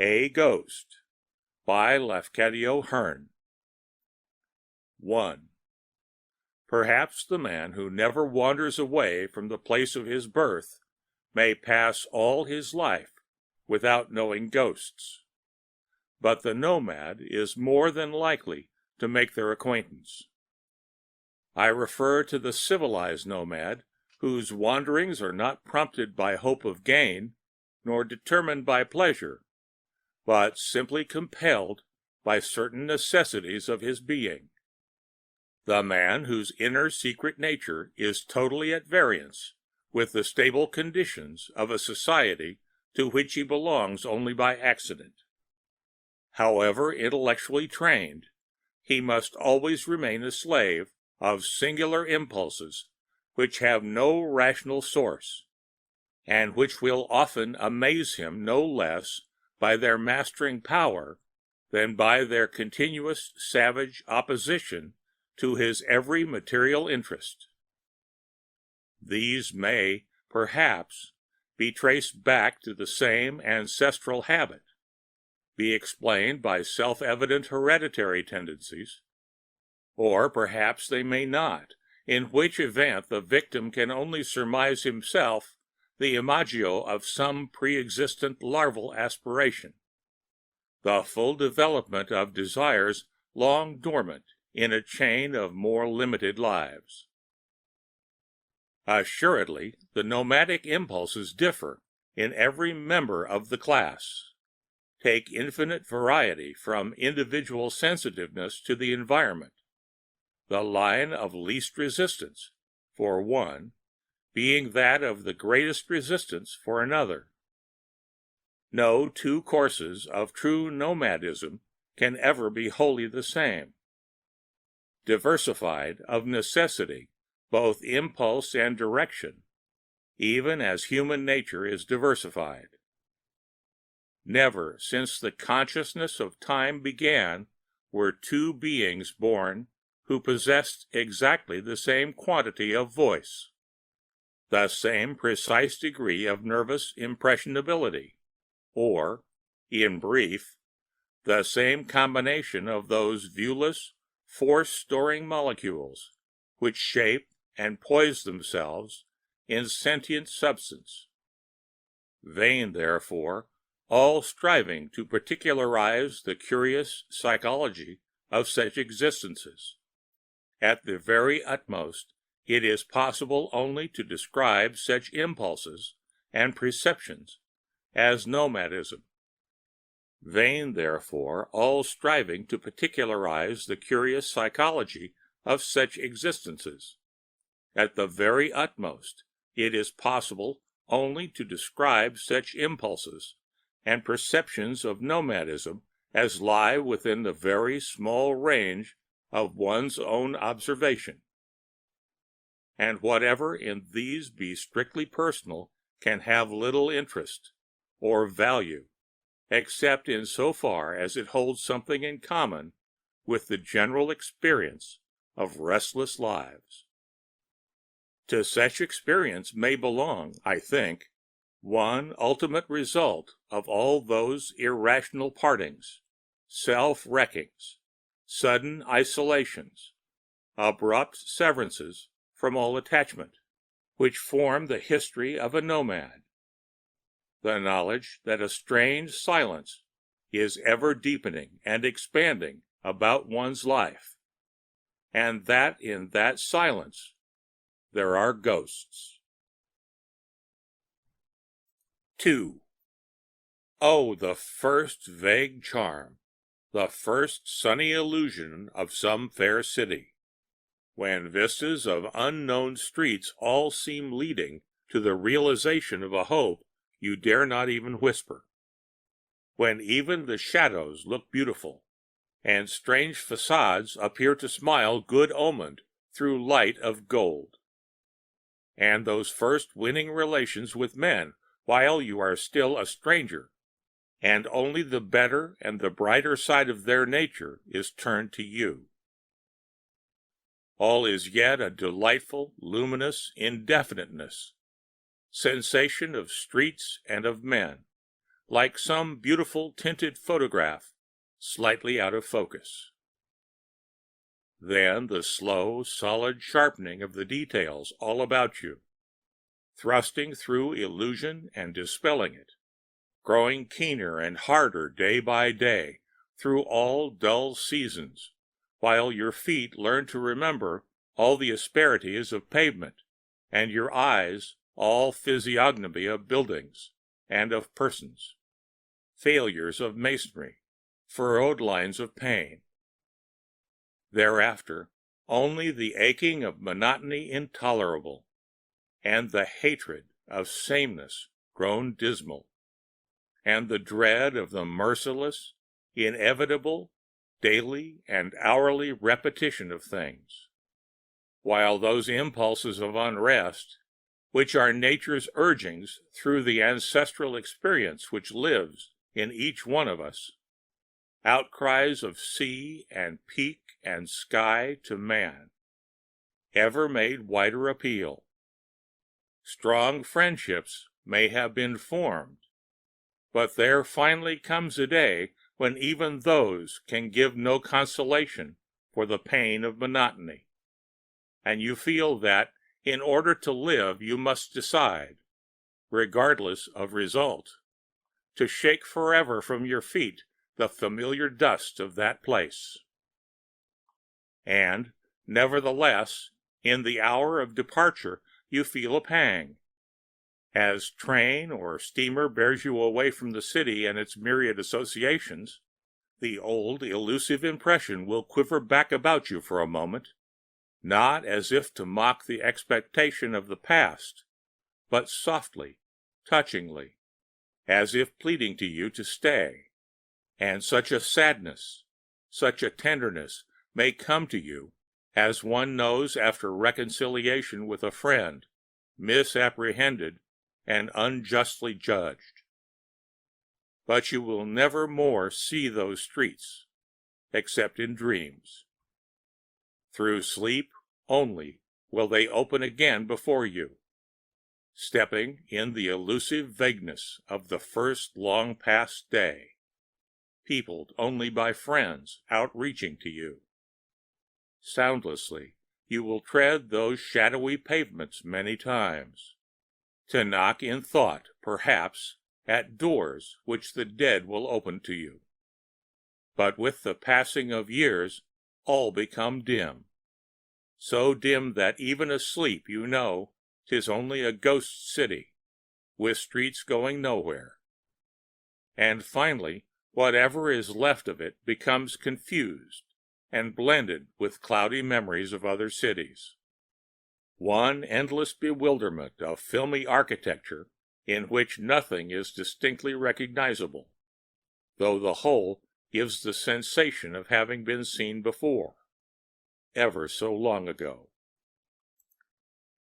A Ghost by Lafcadio Hearn. 1. Perhaps the man who never wanders away from the place of his birth may pass all his life without knowing ghosts, but the nomad is more than likely to make their acquaintance. I refer to the civilized nomad, whose wanderings are not prompted by hope of gain, nor determined by pleasure, but simply compelled by certain necessities of his being. The man whose inner secret nature is totally at variance with the stable conditions of a society to which he belongs only by accident. However intellectually trained, he must always remain a slave of singular impulses which have no rational source, and which will often amaze him no less by their mastering power than by their continuous savage opposition to his every material interest. These may, perhaps, be traced back to the same ancestral habit, be explained by self-evident hereditary tendencies, or perhaps they may not, in which event the victim can only surmise himself the imago of some pre-existent larval aspiration, the full development of desires long dormant in a chain of more limited lives. Assuredly, the nomadic impulses differ in every member of the class, take infinite variety from individual sensitiveness to the environment, the line of least resistance for one being that of the greatest resistance for another. No two courses of true nomadism can ever be wholly the same. Diversified of necessity, both impulse and direction, even as human nature is diversified. Never since the consciousness of time began were two beings born who possessed exactly the same quantity of voice, the same precise degree of nervous impressionability, or, in brief, the same combination of those viewless, force-storing molecules which shape and poise themselves in sentient substance. Vain, therefore, all striving to particularize the curious psychology of such existences. At the very utmost, it is possible only to describe such impulses and perceptions as nomadism. Vain, therefore, all striving to particularize the curious psychology of such existences. At the very utmost, it is possible only to describe such impulses and perceptions of nomadism as lie within the very small range of one's own observation. And whatever in these be strictly personal can have little interest or value, except in so far as it holds something in common with the general experience of restless lives. To such experience may belong, I think, one ultimate result of all those irrational partings, self-wreckings, sudden isolations, abrupt severances from all attachment, which form the history of a nomad. The knowledge that a strange silence is ever deepening and expanding about one's life, and that in that silence there are ghosts. 2. Oh, the first vague charm, the first sunny illusion of some fair city, when vistas of unknown streets all seem leading to the realization of a hope you dare not even whisper, when even the shadows look beautiful, and strange facades appear to smile good-omened through light of gold. And those first winning relations with men while you are still a stranger, and only the better and the brighter side of their nature is turned to you. All is yet a delightful, luminous indefiniteness, sensation of streets and of men, like some beautiful tinted photograph slightly out of focus. Then the slow, solid sharpening of the details all about you, thrusting through illusion and dispelling it, growing keener and harder day by day through all dull seasons, while your feet learn to remember all the asperities of pavement, and your eyes all physiognomy of buildings and of persons, failures of masonry, furrowed lines of pain. Thereafter, only the aching of monotony intolerable, and the hatred of sameness grown dismal, and the dread of the merciless, inevitable, daily and hourly repetition of things, while those impulses of unrest, which are nature's urgings through the ancestral experience which lives in each one of us, outcries of sea and peak and sky to man, ever made wider appeal. Strong friendships may have been formed, but there finally comes a day when even those can give no consolation for the pain of monotony, and you feel that in order to live you must decide, regardless of result, to shake forever from your feet the familiar dust of that place. And, nevertheless, in the hour of departure you feel a pang. As train or steamer bears you away from the city and its myriad associations, the old elusive impression will quiver back about you for a moment, not as if to mock the expectation of the past, but softly, touchingly, as if pleading to you to stay. And such a sadness, such a tenderness may come to you as one knows after reconciliation with a friend, misapprehended and unjustly judged. But you will never more see those streets, except in dreams. Through sleep only will they open again before you, stepping in the elusive vagueness of the first long past day, peopled only by friends outreaching to you. Soundlessly you will tread those shadowy pavements many times, to knock in thought, perhaps, at doors which the dead will open to you. But with the passing of years all become dim, so dim that even asleep you know 'tis only a ghost city, with streets going nowhere. And finally, whatever is left of it becomes confused and blended with cloudy memories of other cities. One endless bewilderment of filmy architecture in which nothing is distinctly recognizable, though the whole gives the sensation of having been seen before, ever so long ago.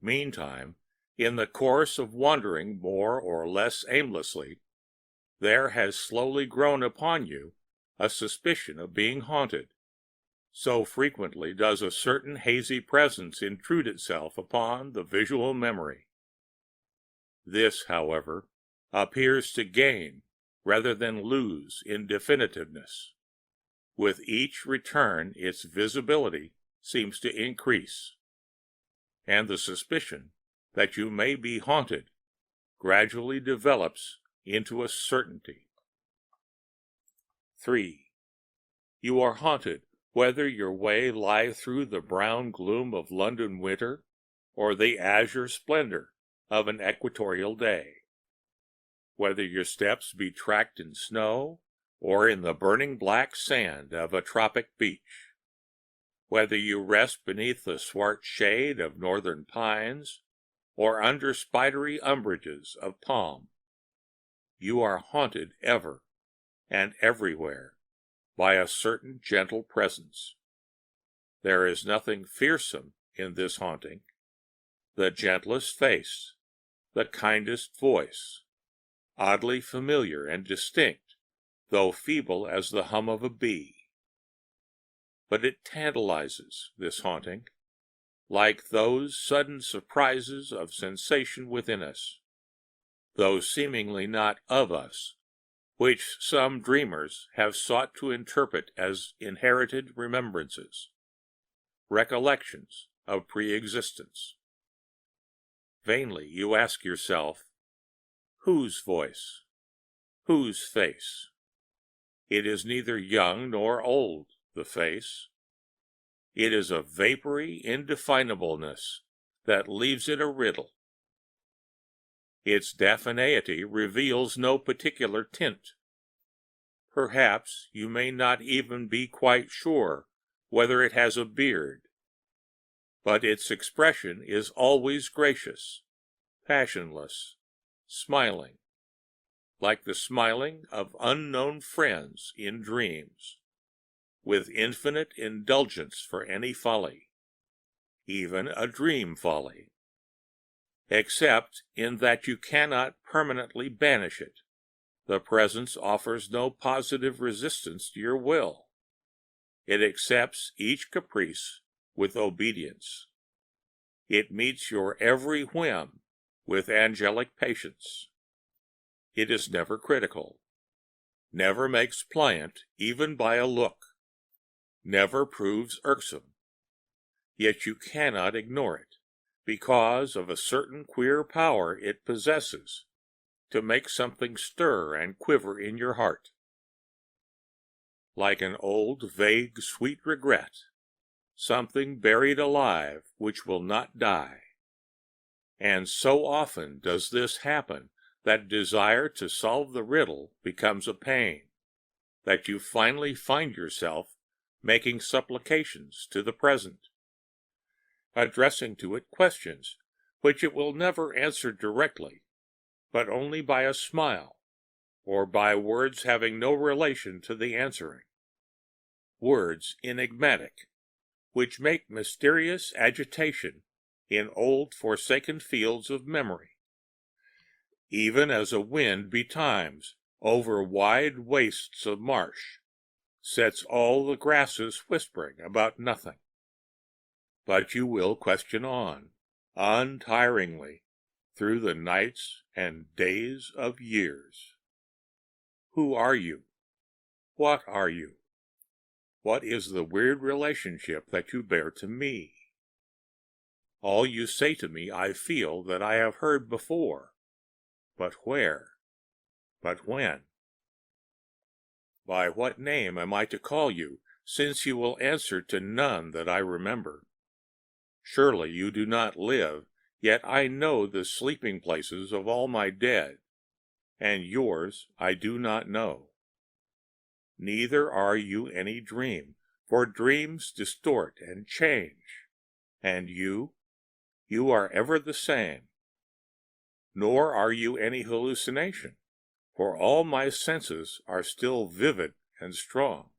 Meantime, in the course of wandering more or less aimlessly, there has slowly grown upon you a suspicion of being haunted. So frequently does a certain hazy presence intrude itself upon the visual memory. This, however, appears to gain rather than lose in definitiveness. With each return its visibility seems to increase, and the suspicion that you may be haunted gradually develops into a certainty. 3. You are haunted whether your way lie through the brown gloom of London winter or the azure splendor of an equatorial day, whether your steps be tracked in snow or in the burning black sand of a tropic beach, whether you rest beneath the swart shade of northern pines or under spidery umbrages of palm. You are haunted ever and everywhere by a certain gentle presence. There is nothing fearsome in this haunting. The gentlest face, the kindest voice, oddly familiar and distinct, though feeble as the hum of a bee. But it tantalizes, this haunting, like those sudden surprises of sensation within us, though seemingly not of us, which some dreamers have sought to interpret as inherited remembrances, recollections of pre-existence. Vainly you ask yourself, whose voice? Whose face? It is neither young nor old, the face. It is a vapory indefinableness that leaves it a riddle. Its defineity reveals no particular tint. Perhaps you may not even be quite sure whether it has a beard, but its expression is always gracious, passionless, smiling, like the smiling of unknown friends in dreams, with infinite indulgence for any folly, even a dream folly, except in that you cannot permanently banish it. The presence offers no positive resistance to your will. It accepts each caprice with obedience. It meets your every whim with angelic patience. It is never critical, never makes pliant even by a look, never proves irksome. Yet you cannot ignore it, because of a certain queer power it possesses to make something stir and quiver in your heart. Like an old, vague, sweet regret, something buried alive which will not die. And so often does this happen that desire to solve the riddle becomes a pain, that you finally find yourself making supplications to the present, addressing to it questions which it will never answer directly, but only by a smile, or by words having no relation to the answering, words enigmatic, which make mysterious agitation in old forsaken fields of memory, even as a wind betimes over wide wastes of marsh sets all the grasses whispering about nothing. But you will question on, untiringly, through the nights and days of years. Who are you? What are you? What is the weird relationship that you bear to me? All you say to me I feel that I have heard before, but where? But when? By what name am I to call you, since you will answer to none that I remember? Surely you do not live, yet I know the sleeping places of all my dead, and yours I do not know. Neither are you any dream, for dreams distort and change, and you are ever the same. Nor are you any hallucination, for all my senses are still vivid and strong.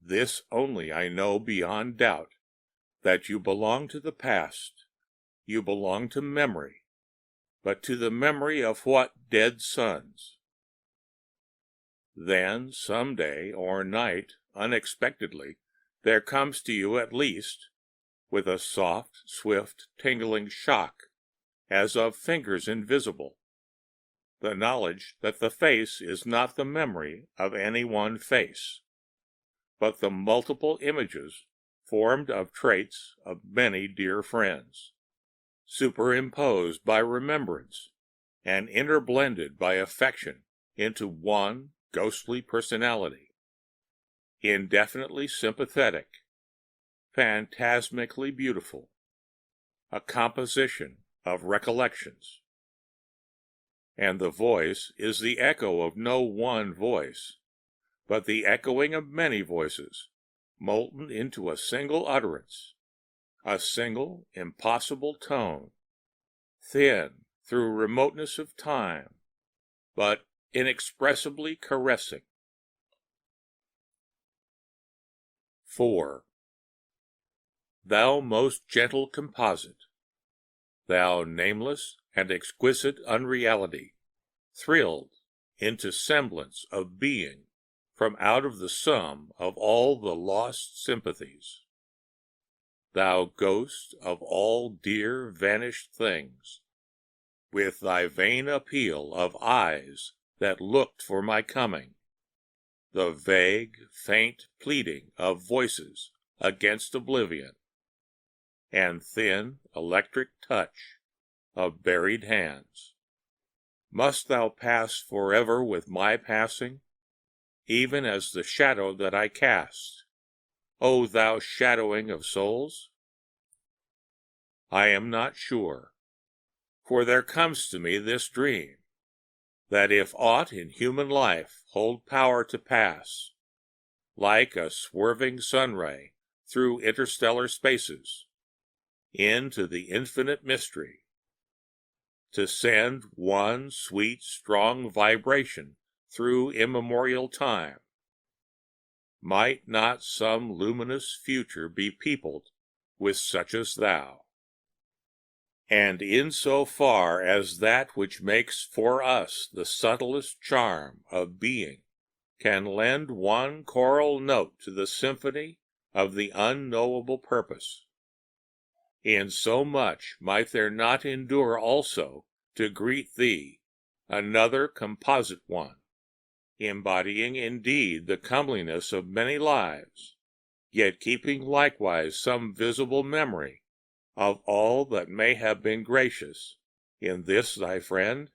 This only I know beyond doubt, that you belong to the past, you belong to memory, but to the memory of what dead suns? Then, some day or night, unexpectedly, there comes to you at least, with a soft, swift, tingling shock, as of fingers invisible, the knowledge that the face is not the memory of any one face, but the multiple images formed of traits of many dear friends, superimposed by remembrance and interblended by affection into one ghostly personality, indefinitely sympathetic, phantasmically beautiful, a composition of recollections. And the voice is the echo of no one voice, but the echoing of many voices, molten into a single utterance, a single impossible tone, thin through remoteness of time, but inexpressibly caressing. 4. Thou most gentle composite, thou nameless and exquisite unreality, thrilled into semblance of being from out of the sum of all the lost sympathies, thou ghost of all dear vanished things, with thy vain appeal of eyes that looked for my coming, the vague, faint pleading of voices against oblivion, and thin electric touch of buried hands. Must thou pass forever with my passing, even as the shadow that I cast, O thou shadowing of souls? I am not sure, for there comes to me this dream, that if aught in human life hold power to pass, like a swerving sun-ray through interstellar spaces, into the infinite mystery, to send one sweet, strong vibration through immemorial time, might not some luminous future be peopled with such as thou? And in so far as that which makes for us the subtlest charm of being can lend one choral note to the symphony of the unknowable purpose, in so much might there not endure also to greet thee another composite one, embodying indeed the comeliness of many lives, yet keeping likewise some visible memory of all that may have been gracious in this thy friend?